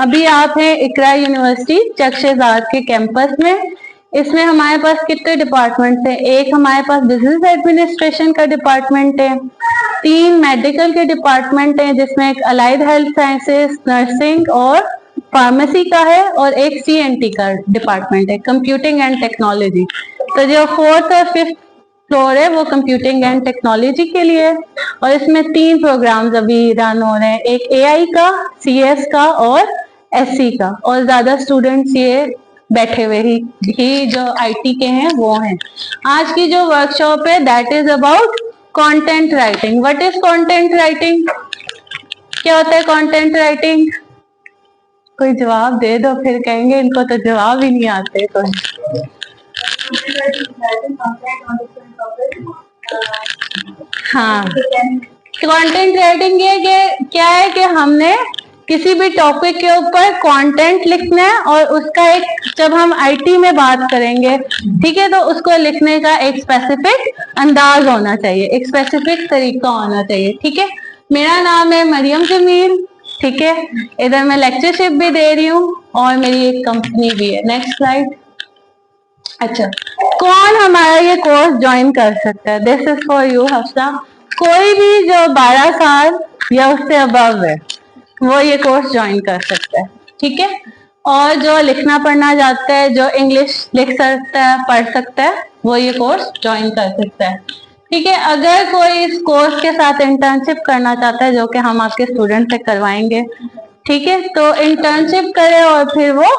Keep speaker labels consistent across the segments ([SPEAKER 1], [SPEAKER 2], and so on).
[SPEAKER 1] अभी आप हैं इकरा यूनिवर्सिटी चकशेजाद के कैंपस में। इसमें हमारे पास कितने डिपार्टमेंट हैं? एक हमारे पास बिजनेस एडमिनिस्ट्रेशन का डिपार्टमेंट है, 3 मेडिकल के डिपार्टमेंट हैं जिसमें एक अलाइड हेल्थ साइंसेस, नर्सिंग और फार्मेसी का है, और एक CNT का डिपार्टमेंट है, कंप्यूटिंग एंड टेक्नोलॉजी। तो जो 4th और 5th फ्लोर है वो कंप्यूटिंग एंड टेक्नोलॉजी के लिए, और इसमें 3 प्रोग्राम्स अभी रन हो रहे हैं, एक AI का, CS का और SC का, और ज्यादा स्टूडेंट्स ये बैठे हुए ही जो IT के हैं वो हैं। आज की जो वर्कशॉप है that is about content writing. What is content writing? क्या होता है कंटेंट राइटिंग? कोई जवाब दे दो, फिर कहेंगे इनको तो जवाब ही नहीं आते। तो हाँ, कंटेंट राइटिंग ये क्या है कि हमने किसी भी टॉपिक के ऊपर कंटेंट लिखना है, और उसका एक, जब हम IT में बात करेंगे, ठीक है, तो उसको लिखने का एक स्पेसिफिक अंदाज होना चाहिए, एक स्पेसिफिक तरीका होना चाहिए। ठीक है, मेरा नाम है मरियम जमील, ठीक है, इधर मैं लेक्चरशिप भी दे रही हूँ और मेरी एक कंपनी भी है। Next slide. अच्छा, कौन हमारा ये कोर्स ज्वाइन कर सकता है? This is for you Hafsa. कोई भी जो 12 साल या उससे अबव है वो ये कोर्स ज्वाइन कर सकता है। ठीक है, और जो लिखना पढ़ना जानता है, जो इंग्लिश लिख सकता है, पढ़ सकता है, वो ये कोर्स ज्वाइन कर सकता है। ठीक है, अगर कोई इस कोर्स के साथ इंटर्नशिप करना चाहता है, जो कि हम आपके स्टूडेंट से करवाएंगे, ठीक है, तो इंटर्नशिप करे और फिर वो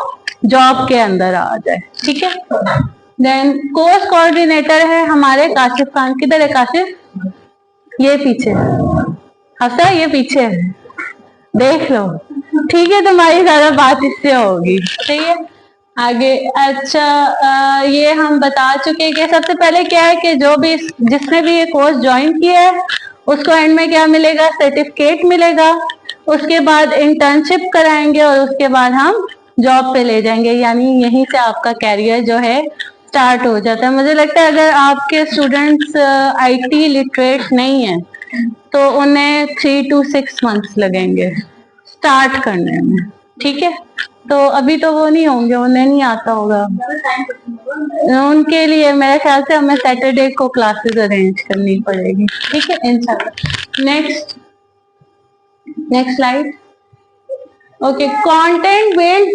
[SPEAKER 1] जॉब के अंदर आ जाए। ठीक है, देन कोर्स कोऑर्डिनेटर है हमारे काशिफ खान। किधर है काशिफ? ये पीछे, हफ्सा ये पीछे है, देख लो। ठीक है, तुम्हारी ज्यादा बात इससे होगी। सही है, आगे। अच्छा, ये हम बता चुके हैं कि सबसे पहले क्या है कि जो भी जिसने भी ये कोर्स ज्वाइन किया है उसको एंड में क्या मिलेगा? सर्टिफिकेट मिलेगा। उसके बाद इंटर्नशिप कराएंगे और उसके बाद हम जॉब पे ले जाएंगे, यानी यहीं से आपका कैरियर जो है स्टार्ट हो जाता है। मुझे लगता है अगर आपके स्टूडेंट्स IT लिटरेट नहीं है तो उन्हें 3 to 6 मंथ्स लगेंगे स्टार्ट करने में। ठीक है, तो अभी तो वो नहीं होंगे, उन्हें नहीं आता होगा। उनके लिए मेरे ख्याल से हमें सैटरडे को क्लासेस अरेंज करनी पड़ेगी। ठीक है, इंशाल्लाह। Next slide. Okay, content builds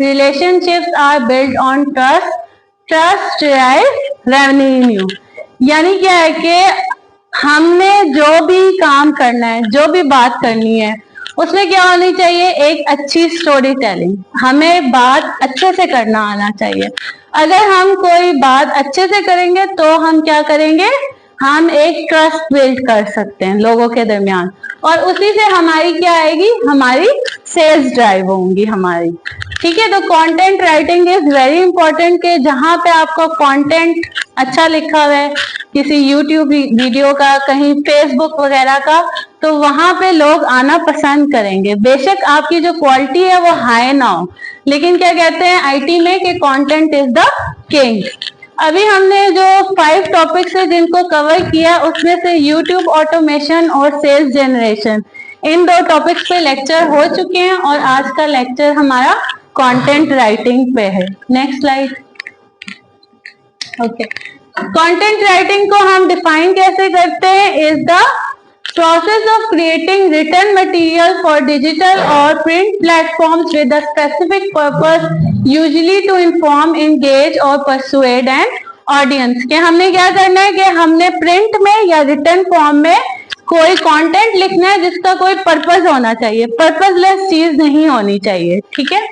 [SPEAKER 1] relationships are built on trust drives revenue। यानी क्या है कि हमने जो भी काम करना है, जो भी बात करनी है, उसमें क्या होनी चाहिए? एक अच्छी स्टोरी टेलिंग। हमें बात अच्छे से करना आना चाहिए। अगर हम कोई बात अच्छे से करेंगे तो हम क्या करेंगे? हम एक ट्रस्ट बिल्ड कर सकते हैं लोगों के दरमियान, और उसी से हमारी क्या आएगी? हमारी सेल्स ड्राइव होंगी हमारी। ठीक है, तो content writing is very important कि जहां पे आपको कंटेंट अच्छा लिखा हुआ है, किसी यूट्यूब वीडियो का, कहीं फेसबुक वगैरह का, तो वहां पे लोग आना पसंद करेंगे। बेशक आपकी जो क्वालिटी है वो हाई ना हो, लेकिन क्या कहते हैं IT में कि कंटेंट इज द किंग। अभी हमने जो 5 टॉपिक्स है जिनको कवर किया, उसमें से यूट्यूब ऑटोमेशन और सेल्स जनरेशन, इन 2 टॉपिक्स पे लेक्चर हो चुके हैं, और आज का लेक्चर हमारा कंटेंट राइटिंग पे है। Next slide. Okay, content writing को हम डिफाइन कैसे करते हैं? Is the process of creating written material for digital or print platforms with a specific purpose, usually to inform, engage or persuade an audience। कि हमने क्या करना है कि हमने प्रिंट में या रिटन फॉर्म में कोई कंटेंट लिखना है जिसका कोई पर्पस होना चाहिए, पर्पसलेस चीज नहीं होनी चाहिए। ठीक है,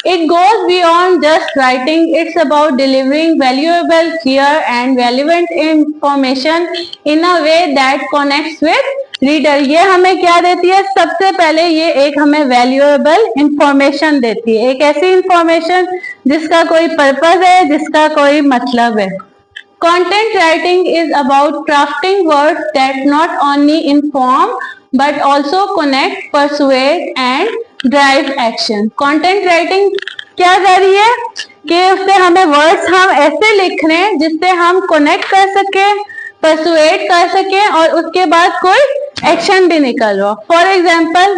[SPEAKER 1] it goes beyond just writing, it's about delivering valuable, clear and relevant information in a way that connects with reader. ये हमें क्या देती है? सबसे पहले ये एक हमें वैल्यूएबल इंफॉर्मेशन देती है, एक ऐसी इंफॉर्मेशन जिसका कोई पर्पस है, जिसका कोई मतलब है। Content writing is about crafting words that not only inform but also connect, persuade and drive action। Content writing क्या कर रही है कि उससे हमें वर्ड्स हम ऐसे लिख रहे हैं जिससे हम कनेक्ट कर सके, परसुएट कर सके, और उसके बाद कोई एक्शन भी निकल रहा। फॉर एग्जाम्पल,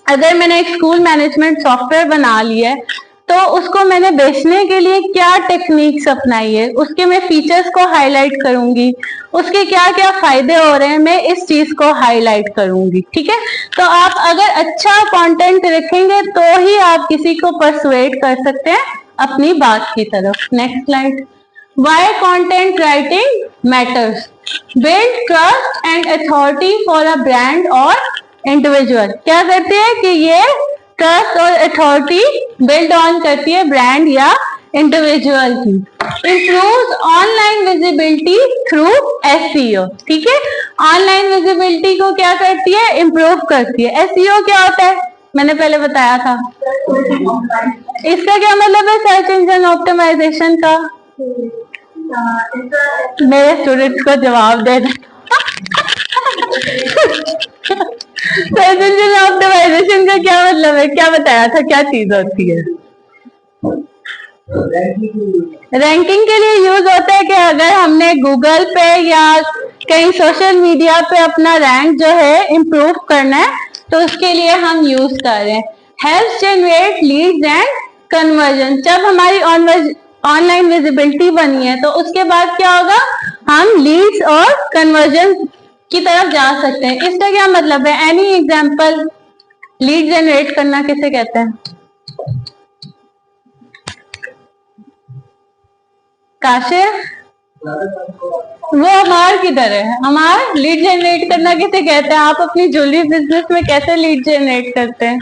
[SPEAKER 1] अगर मैंने एक स्कूल मैनेजमेंट सॉफ्टवेयर बना लिया है तो उसको मैंने बेचने के लिए क्या टेक्निक्स अपनाई है, उसके मैं फीचर्स को हाईलाइट करूंगी, उसके क्या क्या फायदे हो रहे हैं, मैं इस चीज को हाईलाइट करूंगी। ठीक है, तो आप अगर अच्छा कंटेंट रखेंगे तो ही आप किसी को परसुएट कर सकते हैं अपनी बात की तरफ। Next slide. Why content writing matters? Build trust and authority for a brand or individual. क्या करती है कि ये ट्रस्ट और अथॉरिटी बिल्ड ऑन करती है ब्रांड या इंडिविजुअल की। Improves online visibility through SEO। ठीक है, ऑनलाइन विजिबिलिटी को क्या करती है, इम्प्रूव करती है। SEO क्या होता है, मैंने पहले बताया था। इसका क्या मतलब है, सर्च इंजन ऑप्टिमाइजेशन का। मेरे स्टूडेंट्स को जवाब दे दे। सर्च इंजन ऑप्टिमाइजेशन का क्या मतलब है, क्या बताया था, क्या चीज होती है। रैंकिंग के लिए यूज होता है कि अगर हमने गूगल पे या कहीं सोशल मीडिया पे अपना रैंक जो है इम्प्रूव करना है तो उसके लिए हम यूज कर रहे हैं। Help generate Leeds and conversion. जब हमारी ऑनलाइन विजिबिलिटी बनी है तो उसके बाद क्या होगा, हम लीड्स और कन्वर्जन की तरफ जा सकते हैं। इसका क्या मतलब है, एनी एग्जांपल, लीड जनरेट करना किसे कहते हैं। काशिफ, वो हमार किधर है, हमार लीड जनरेट करना किसे कहते हैं। आप अपनी ज्वेलरी बिजनेस में कैसे लीड जनरेट करते हैं?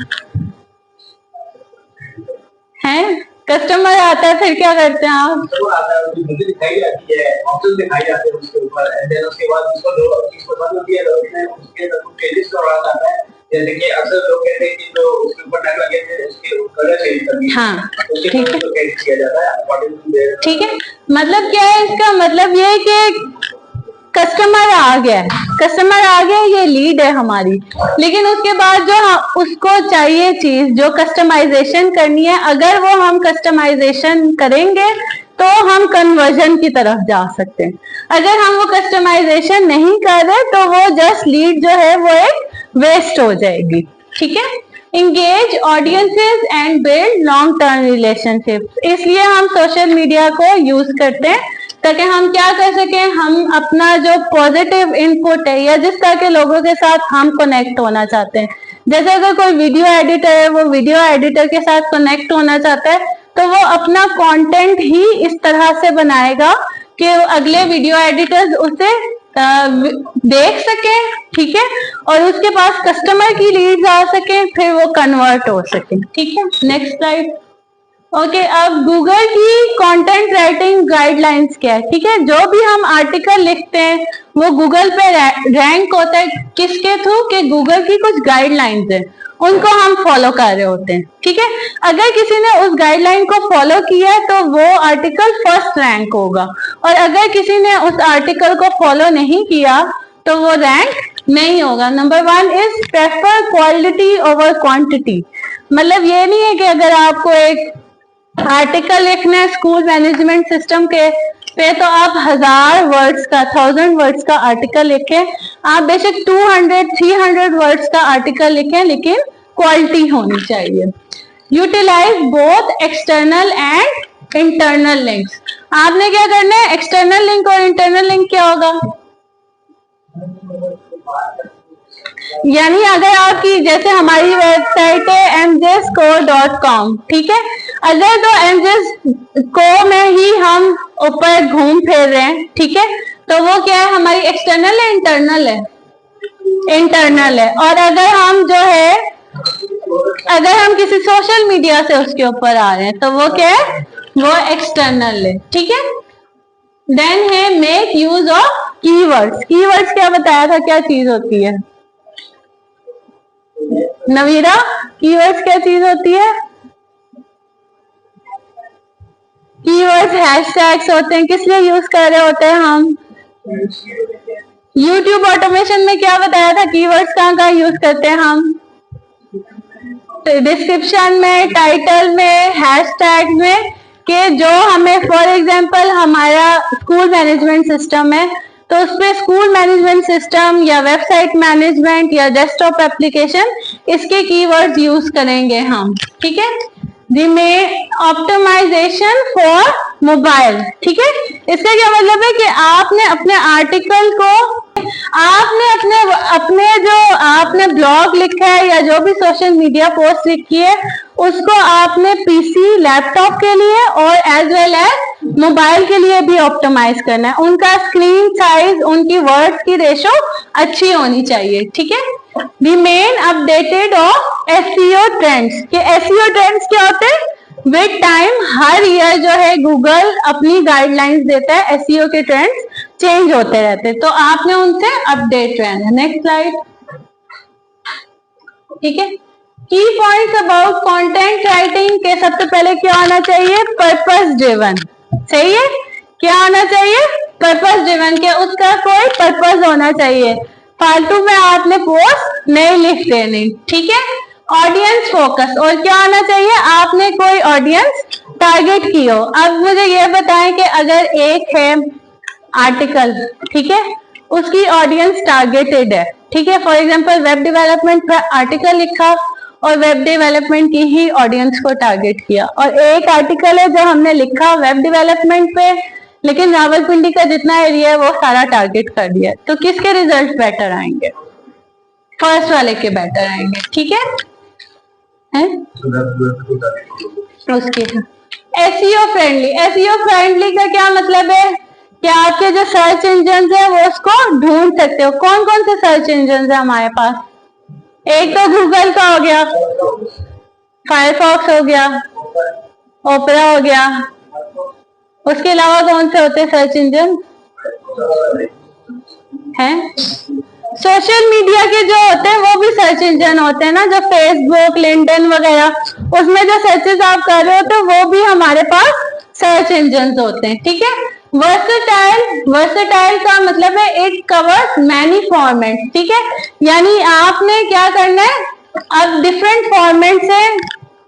[SPEAKER 1] कस्टमर आता है फिर क्या करते हैं आप?
[SPEAKER 2] वो आता है, उसकी मुझे दिखाई जाती है, ऑप्शन दिखाई जाते हैं उसके ऊपर, एंड उसके बाद उसको दो इसको मतलब दिया उसने उसके पेजेस का बड़ा आता है। जैसे कि अक्सर लोग कहते हैं कि जो उसके ऊपर टैग लगे थे उसके कलर चेंज कर दिया।
[SPEAKER 1] हाँ,
[SPEAKER 2] ठीक है, तो कैसे किया जाता है अकॉर्डिंग टू देयर।
[SPEAKER 1] ठीक है, मतलब क्या है, इसका मतलब ये है कि कस्टमर आ गया, कस्टमर आ गया, ये लीड है हमारी, लेकिन उसके बाद जो उसको चाहिए चीज जो कस्टमाइजेशन करनी है, अगर वो हम कस्टमाइजेशन करेंगे तो हम कन्वर्जन की तरफ जा सकते हैं। अगर हम वो कस्टमाइजेशन नहीं कर रहे तो वो जस्ट लीड जो है वो एक वेस्ट हो जाएगी। ठीक है, engage audiences and build long term relationships. इसलिए हम सोशल मीडिया को यूज करते हैं ताकि हम क्या कर सकें, हम अपना जो पॉजिटिव इनपुट है या जिस तरह के लोगों के साथ हम कनेक्ट होना चाहते हैं, जैसे अगर कोई वीडियो एडिटर है वो वीडियो एडिटर के साथ कनेक्ट होना चाहता है तो वो अपना कंटेंट ही इस तरह से बनाएगा कि अगले वीडियो एडिटर्स उसे देख सके। ठीक है, और उसके पास कस्टमर की लीड्स आ सके, फिर वो कन्वर्ट हो सके। ठीक है, नेक्स्ट स्लाइड। ओके, अब गूगल की कंटेंट राइटिंग गाइडलाइंस क्या है। ठीक है, जो भी हम आर्टिकल लिखते हैं वो गूगल पे रैंक होता है किसके थ्रू, कि गूगल की कुछ गाइडलाइंस है उनको हम फॉलो कर रहे होते हैं। ठीक है, अगर किसी ने उस गाइडलाइन को फॉलो किया है तो वो आर्टिकल फर्स्ट रैंक होगा, और अगर किसी ने उस आर्टिकल को फॉलो नहीं किया तो वो रैंक नहीं होगा। Number 1 is prefer quality over quantity. मतलब ये नहीं है कि अगर आपको एक आर्टिकल लिखना है स्कूल मैनेजमेंट सिस्टम के पे तो आप 1000 वर्ड्स का 1000 वर्ड्स का आर्टिकल लिखें, आप बेशक 200-300 वर्ड्स का आर्टिकल लिखें, लेकिन क्वालिटी होनी चाहिए। Utilise both external and internal links. आपने क्या करना है, एक्सटर्नल लिंक और इंटरनल लिंक क्या होगा, यानी अगर आपकी जैसे हमारी वेबसाइट है mjscore.com, ठीक है, अगर तो mjscore में ही हम ऊपर घूम फिर रहे हैं, ठीक है, तो वो क्या है, हमारी एक्सटर्नल है इंटरनल है, इंटरनल है। और अगर हम जो है, अगर हम किसी सोशल मीडिया से उसके ऊपर आ रहे हैं तो वो क्या है, वो एक्सटर्नल है। ठीक है, देन है make use of keywords. Keywords क्या बताया था, क्या चीज होती है नवीरा, कीवर्ड्स क्या चीज होती है। कीवर्ड्स हैशटैग्स होते हैं, किस लिए यूज कर रहे होते हैं हम, यूट्यूब ऑटोमेशन में क्या बताया था, कीवर्ड्स कहाँ कहाँ यूज करते हैं हम, डिस्क्रिप्शन में, टाइटल में, हैशटैग में, कि जो हमें फॉर एग्जांपल हमारा स्कूल मैनेजमेंट सिस्टम है तो उसमें स्कूल मैनेजमेंट सिस्टम या वेबसाइट मैनेजमेंट या डेस्कटॉप एप्लीकेशन, इसके कीवर्ड्स यूज करेंगे हम, ठीक है। ऑप्टिमाइजेशन फॉर मोबाइल, ठीक है। इसका क्या मतलब है कि आपने अपने आर्टिकल को, अपने जो आपने ब्लॉग लिखा है या जो भी सोशल मीडिया पोस्ट लिखी है उसको आपने पीसी, लैपटॉप के लिए और एज वेल एज मोबाइल के लिए भी ऑप्टिमाइज करना है। उनका स्क्रीन साइज, उनकी वर्ड्स की रेशो अच्छी होनी चाहिए, ठीक है। Remain updated of SEO trends, कि एसईओ ट्रेंड्स क्या होते हैं? विद टाइम हर ईयर जो है गूगल अपनी गाइडलाइंस देता है, एसईओ के ट्रेंड्स चेंज होते रहते हैं, तो आपने उनसे अपडेट रहना है। नेक्स्ट स्लाइड, ठीक है। की पॉइंट्स अबाउट कंटेंट राइटिंग के सबसे पहले क्या होना चाहिए? पर्पस ड्रिवन, सही है। क्या होना चाहिए? पर्पस ड्रिवन, के उसका कोई पर्पस होना चाहिए, फालतू में आपने पोस्ट नहीं लिख देनी, ठीक है। ऑडियंस फोकस, और क्या होना चाहिए? आपने कोई ऑडियंस टारगेट की हो। अब मुझे ये बताएं कि अगर एक है आर्टिकल, ठीक है, उसकी ऑडियंस टारगेटेड है, ठीक है। फॉर एग्जांपल वेब डेवलपमेंट पर आर्टिकल लिखा और वेब डेवलपमेंट की ही ऑडियंस को टारगेट किया, और एक आर्टिकल है जो हमने लिखा वेब डेवलपमेंट पे, लेकिन रावलपिंडी का जितना एरिया है वो सारा टारगेट कर दिया, तो किसके रिजल्ट बेटर आएंगे? फर्स्ट वाले के बेटर आएंगे, ठीक है। उसके एसईओ फ्रेंडली, एसईओ फ्रेंडली का क्या मतलब है कि आपके जो सर्च इंजन है वो उसको ढूंढ सकते हो। कौन कौन से सर्च इंजन है हमारे पास? एक तो गूगल का हो गया, फायरफॉक्स हो गया, ओपेरा हो गया, उसके अलावा कौन से होते हैं सर्च इंजन? हैं सोशल मीडिया के जो होते हैं वो भी सर्च इंजन होते हैं ना, जो फेसबुक, लिंक्डइन वगैरह, उसमें जो सर्चेस आप कर रहे हो तो वो भी हमारे पास सर्च इंजन होते हैं, ठीक है। वर्सेटाइल, वर्सेटाइल का मतलब है इट कवर्स मैनी फॉर्मेट, ठीक है। यानी आपने क्या करना है, अब डिफरेंट फॉर्मेट से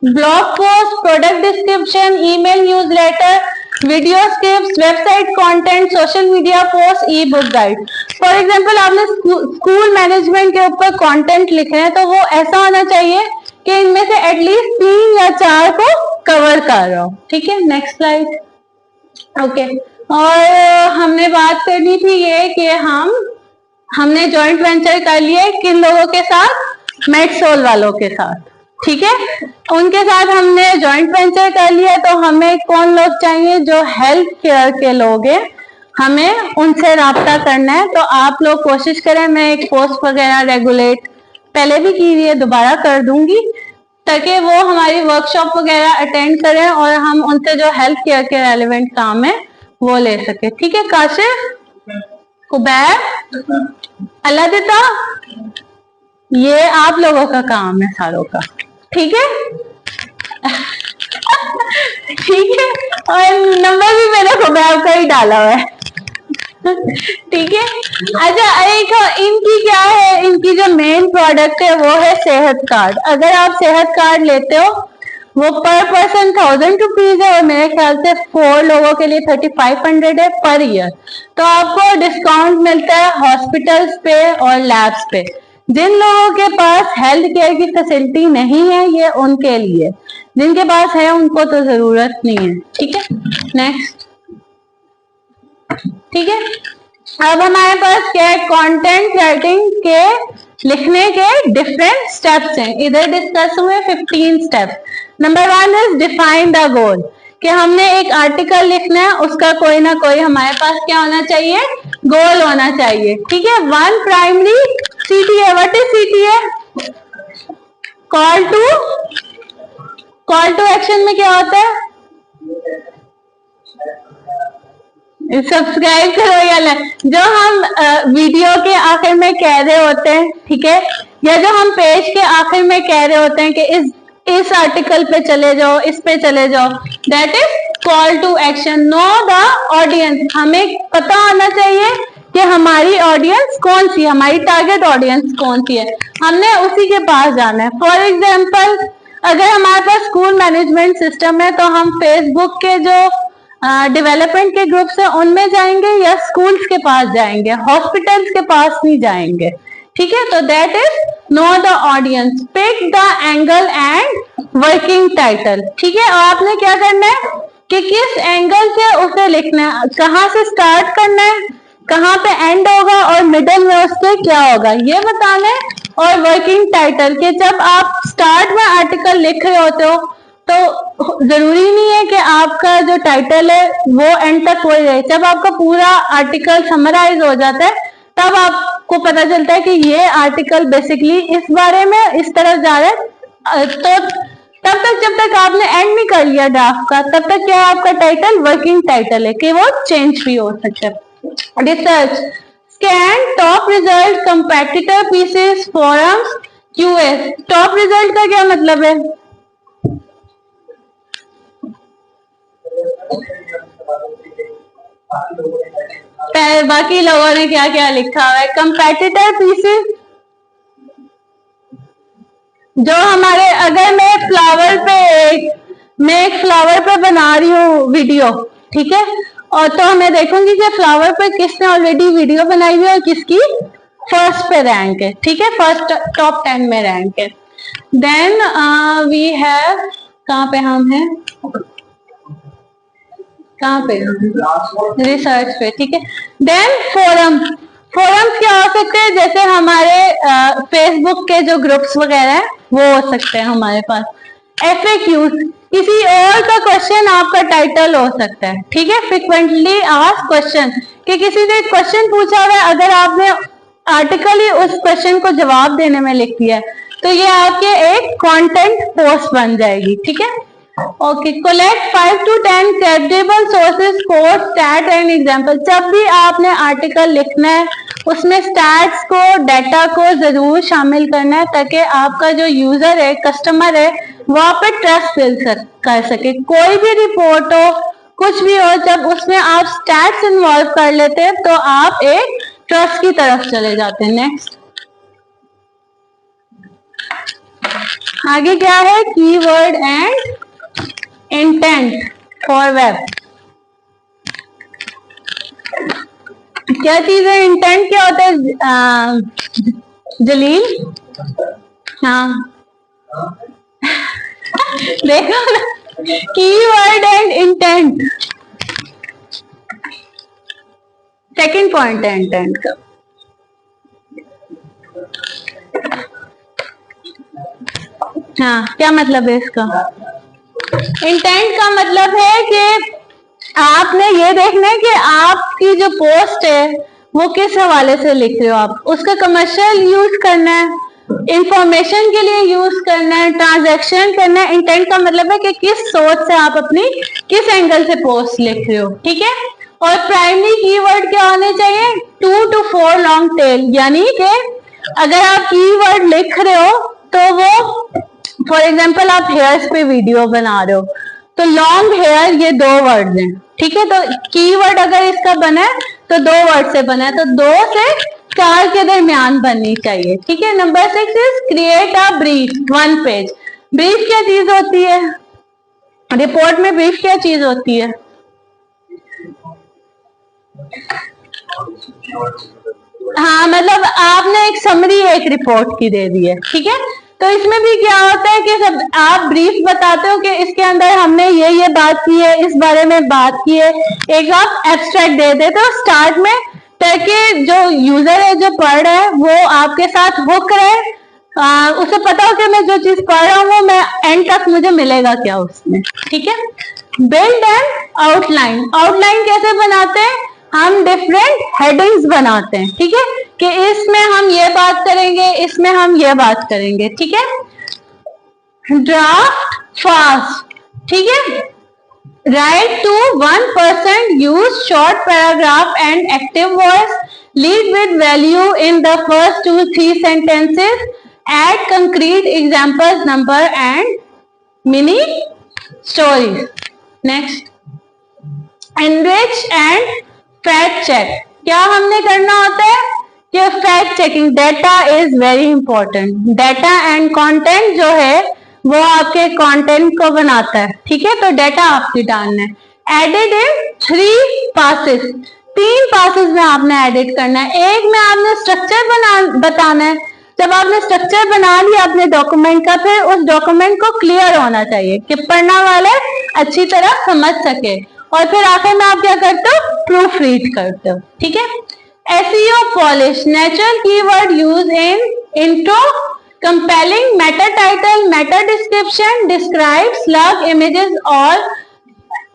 [SPEAKER 1] blog post, product description, email newsletter, video script, website content, social media post, E book guide. For example आपने स्कूल मैनेजमेंट के ऊपर कंटेंट लिखे हैं तो वो ऐसा होना चाहिए कि इनमें से एटलीस्ट 3 या 4 को कवर कर रहा हो, ठीक है। Next slide, okay. और हमने बात करनी थी ये कि हमने जॉइंट वेंचर कर लिया किन लोगों के साथ? मेडसोल वालों के साथ, ठीक है। उनके साथ हमने जॉइंट वेंचर कर लिया, तो हमें कौन लोग चाहिए? जो हेल्थ केयर के लोग हैं, हमें उनसे राब्ता करना है। तो आप लोग कोशिश करें, मैं एक पोस्ट वगैरह रेगुलेट पहले भी की हुई है, दोबारा कर दूंगी, ताकि वो हमारी वर्कशॉप वगैरह अटेंड करें और हम उनसे जो हेल्थ केयर के रेलिवेंट काम है वो ले सके, ठीक है। काशिफ, कुबैर, अल्लादिता, ये आप लोगों का काम है सारों का, ठीक है। ठीक है, और नंबर भी मैंने कुबैर का ही डाला हुआ है, ठीक है। अच्छा, एक इनकी क्या है, इनकी जो मेन प्रोडक्ट है वो है सेहत कार्ड। अगर आप सेहत कार्ड लेते हो वो पर पर्सन 1000 रुपीज है, और मेरे ख्याल से 4 लोगों के लिए 3500 है पर ईयर। तो आपको डिस्काउंट मिलता है हॉस्पिटल्स पे और लैब्स पे। जिन लोगों के पास हेल्थ केयर की फैसिलिटी नहीं है ये उनके लिए, जिनके पास है उनको तो जरूरत नहीं है, ठीक है। नेक्स्ट, ठीक है। अब हमारे पास क्या है? कंटेंट राइटिंग के लिखने के डिफरेंट स्टेप्स हैं, इधर डिस्कस हुए 15 steps. Number 1 is define the goal, कि हमने एक आर्टिकल लिखना है, उसका कोई ना कोई हमारे पास क्या होना चाहिए? गोल होना चाहिए, ठीक है। 1 primary CTA, what is CTA? Call to action में क्या होता है? सब्सक्राइब करो या जो हम वीडियो के आखिर में कह रहे होते हैं, ठीक है, या जो हम पेज के आखिर में कह रहे होते हैं कि इस आर्टिकल पे चले जाओ, इस पे चले जाओ, that is call to action. Know the audience, हमें पता होना चाहिए कि हमारी ऑडियंस कौन सी, हमारी टारगेट ऑडियंस कौन सी है, हमने उसी के पास जाना है। फॉर एग्जाम्पल, अगर हमारे पास स्कूल मैनेजमेंट सिस्टम है तो हम फेसबुक के जो डेवलपमेंट के ग्रुप्स है उनमें जाएंगे या स्कूल्स के पास जाएंगे, हॉस्पिटल्स के पास नहीं जाएंगे, ठीक है। तो that is know the audience, pick the angle and working title. ठीक है, और आपने क्या करना है कि किस एंगल से उसे लिखना है, कहाँ से स्टार्ट करना है, कहाँ पे एंड होगा और मिडल में उसके क्या होगा ये बताना है। और वर्किंग टाइटल के जब आप स्टार्ट में आर्टिकल लिख रहे होते हो तो जरूरी नहीं है कि आपका जो टाइटल है वो एंड तक हो जाए। जब आपका पूरा आर्टिकल समराइज हो जाता है तब आपको पता चलता है कि ये आर्टिकल बेसिकली इस बारे में इस तरफ जा रहा है। तो तब तक जब तक आपने एंड नहीं कर लिया ड्राफ्ट का तब तक क्या है आपका टाइटल वर्किंग टाइटल है कि वो चेंज भी हो सकता है। Research, scan top result, competitor pieces, forums, QS. Top result का क्या मतलब है? बाकी लोगों ने क्या क्या लिखा हुआ है। कंपेटिटर पीसेस जो हमारे, अगर मैं एक फ्लावर पे बना रही हूँ वीडियो, ठीक है, और तो मैं देखूंगी कि फ्लावर पे किसने ऑलरेडी वीडियो बनाई हुई है और किसकी फर्स्ट पे रैंक है। ठीक है, फर्स्ट टॉप 10 में रैंक है। देन वी हैव, कहाँ पे हम हैं, कहाँ पे, रिसर्च पे। ठीक है, देन फोरम। फोरम्स क्या हो सकते हैं, जैसे हमारे फेसबुक के जो ग्रुप्स वगैरह हैं वो हो सकते हैं हमारे पास। FAQs, किसी और का क्वेश्चन आपका टाइटल हो सकता है। ठीक है, फ्रिक्वेंटली आस्क्ड क्वेश्चन, कि किसी ने क्वेश्चन पूछा हुआ है, अगर आपने आर्टिकल ही उस क्वेश्चन को जवाब देने में लिख दिया तो ये आपके एक कंटेंट पोस्ट बन जाएगी। ठीक है, okay. Collect 5 to 10 credible sources, quote, stat and example. जब भी आपने आर्टिकल लिखना है उसमें स्टैट्स को, डाटा को जरूर शामिल करना है ताकि आपका जो यूजर है, कस्टमर है, वहां पर ट्रस्ट बिल्ड कर सके। कोई भी रिपोर्ट हो, कुछ भी हो, जब उसमें आप स्टैट्स इन्वॉल्व कर लेते हैं तो आप एक ट्रस्ट की तरफ चले जाते हैं। नेक्स्ट, आगे क्या है, keyword and intent for web. क्या चीज है, इंटेंट क्या होता है जलील? हाँ देखो ना, keyword and intent, second point है इंटेंट का। हाँ, क्या मतलब है इसका? इंटेंट का मतलब है कि आपने ये देखना है कि आपकी जो पोस्ट है वो किस हवाले से लिख रहे हो, आप उसका कमर्शियल यूज करना है, इंफॉर्मेशन के लिए यूज करना है, ट्रांजैक्शन करना है। इंटेंट का मतलब है कि किस सोच से आप अपनी, किस एंगल से पोस्ट लिख रहे हो। ठीक है, और प्राइमरी कीवर्ड क्या होने चाहिए, 2 to 4 लॉन्ग टेल, यानी कि अगर आप कीवर्ड लिख रहे हो तो वो, फॉर एग्जाम्पल आप हेयर्स पे वीडियो बना रहे हो तो लॉन्ग हेयर ये 2 वर्ड हैं। ठीक है, तो कीवर्ड अगर इसका बना है तो 2 वर्ड से बना है, तो 2 से 4 के दरमियान बननी चाहिए। ठीक है, number 6 is create a brief 1 page. Brief क्या चीज होती है, रिपोर्ट में ब्रीफ क्या चीज होती है? हाँ, मतलब आपने एक समरी एक रिपोर्ट की दे दी है। ठीक है, तो इसमें भी क्या होता है कि सब आप ब्रीफ बताते हो कि इसके अंदर हमने ये बात की है, इस बारे में बात की है, एक आप एब्स्ट्रैक्ट दे देते हो स्टार्ट में ताकि जो यूजर है, जो पढ़ रहा है, वो आपके साथ हुक रहे, उसे पता हो कि मैं जो चीज पढ़ रहा हूँ मैं एंड तक मुझे मिलेगा क्या उसमें। ठीक है, बिल्ड एंड आउटलाइन। आउटलाइन कैसे बनाते हैं, हम डिफरेंट हेडिंग्स बनाते हैं। ठीक है, कि इसमें हम ये बात करेंगे, इसमें हम ये बात करेंगे। ठीक है, ड्राफ्ट फास्ट। ठीक है, write to 1%, use short paragraph and active voice, lead with value in the first 2-3 sentences, add concrete examples, number and mini stories. Next, enrich and fact check. क्या हमने करना होता है कि fact checking, data is very important. Data and content जो है वो आपके कंटेंट को बनाता है। ठीक है, तो डाटा आपकी डालना है। एडिट इन 3 पासेस, 3 पासेस में आपने एडिट करना है। एक में आपने स्ट्रक्चर बताना है, जब आपने स्ट्रक्चर बना लिया अपने डॉक्यूमेंट का, फिर उस डॉक्यूमेंट को क्लियर होना चाहिए कि पढ़ना वाले अच्छी तरह समझ सके, और फिर आखिर में आप क्या करते हो, प्रूफ रीड करते हो। ठीक है। SEO polish, natural keyword use in intro, compelling Meta title, Meta description, describe, slug, images और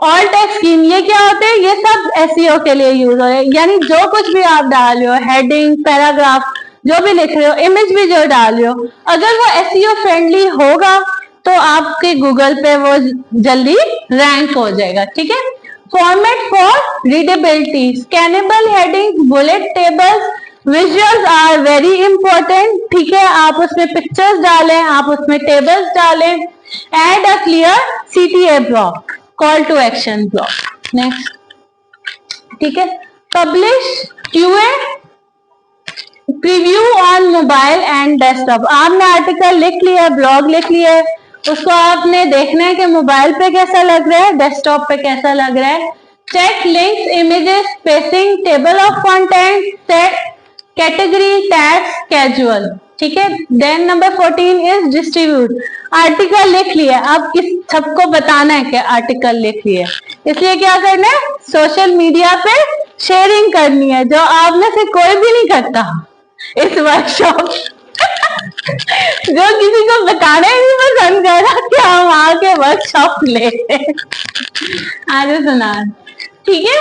[SPEAKER 1] ऑल टेक्स्ट स्कीम। ये क्या होते हैं, ये सब SEO के लिए यूज हो रहे हैं। यानी जो कुछ भी आप डाल रहे हो, हेडिंग, पैराग्राफ जो भी लिख रहे हो, इमेज भी जो डाल रहे हो, अगर वो SEO फ्रेंडली होगा तो आपके गूगल पे वो जल्दी रैंक हो जाएगा। ठीक है। Format for readability, scannable heading, bullet tables, visuals are very important. ठीक है। आप उसमें पिक्चर्स डालें, आप उसमें टेबल्स डालें। Add a clear CTA block, call to action block. Next. ठीक है। Publish QA preview on mobile and desktop. आपने आर्टिकल लिख लिया, ब्लॉग लिख लिया है, उसको आपने देखना है कि मोबाइल पे कैसा लग रहा है, डेस्कटॉप पे कैसा लग रहा है। Check links, images, spacing, table of content, set category, tags, casual. ठीक है। Then number 14 is distribute. Article लिख लिया, अब किस सबको बताना है कि आर्टिकल लिख लिया, इसलिए क्या करना है, सोशल मीडिया पे शेयरिंग करनी है, जो आप में से कोई भी नहीं करता इस वर्कशॉप जो किसी को बताना ही नहीं पसंद कर रहा कि हम आके वर्कशॉप लेते हैं। आगे सुना। ठीक है।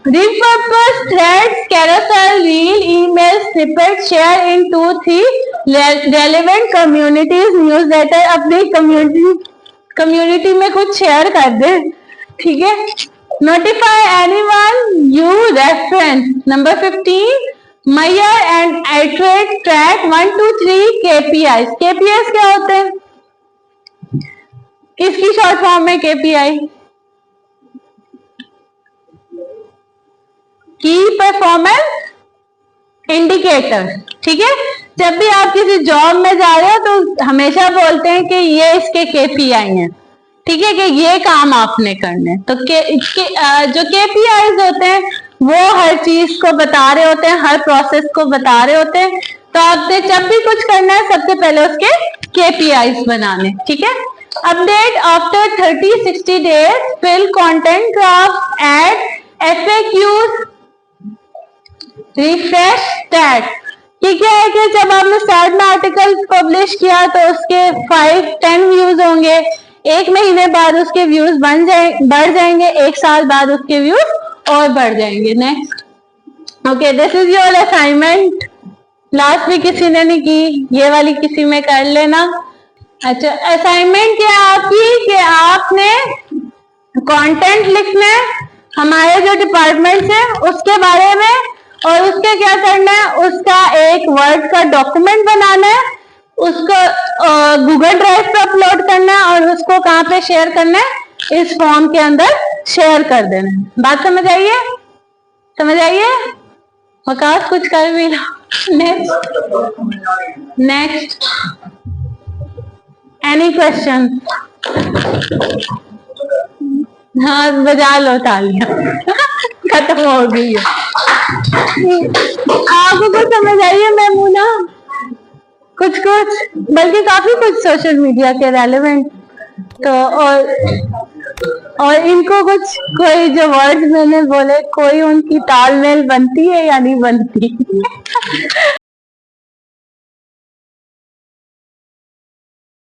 [SPEAKER 1] Repurpose threads, carousel, reel, email, snippet, share in 2-3 relevant communities, newsletter. अपनी कम्युनिटी में कुछ शेयर कर दे। ठीक है। Notify anyone you reference. Number 15 measure and iterate, track 1 to 3 KPIs। KPIs क्या होते हैं, किसकी शॉर्ट फॉर्म में KPI, की परफॉर्मेंस इंडिकेटर। ठीक है। जब भी आप किसी जॉब में जा रहे हो तो हमेशा बोलते हैं कि ये इसके KPI हैं। ठीक है, कि ये काम आपने करने, तो जो KPIs होते हैं वो हर चीज को बता रहे होते हैं, हर प्रोसेस को बता रहे होते हैं। तो आपने जब भी कुछ करना है सबसे पहले उसके KPIs बनाने। ठीक है। Update after 30-60 days, fill content graph, add FAQs, refresh stat. ये क्या है कि जब आपने स्टार्ट में आर्टिकल पब्लिश किया तो उसके 5-10 व्यूज होंगे, एक महीने बाद उसके व्यूज बढ़ जाएंगे, एक साल बाद उसके व्यूज और बढ़ जाएंगे। Next. Okay, this is your assignment. Last भी किसी ने नहीं की, ये वाली किसी में कर लेना। अच्छा, असाइनमेंट क्या आपकी कि आपने कंटेंट लिखना है हमारे जो डिपार्टमेंट है उसके बारे में, और उसके क्या करना है, उसका एक वर्ड का डॉक्यूमेंट बनाना है, उसको गूगल ड्राइव पे अपलोड करना है और उसको कहाँ पे शेयर करना है, इस फॉर्म के अंदर शेयर कर देना है। बात समझ आइए, समझ आइए। वकास कुछ कर भी लो। Next any question? हाँ, बजा लो तालियां। खत्म हो गई है। आपको कुछ समझ आइए मैमूना? कुछ बल्कि काफी कुछ सोशल मीडिया के रेलेवेंट। तो और इनको कुछ कोई जो वर्ड्स मैंने बोले, कोई उनकी तालमेल बनती है या नहीं बनती?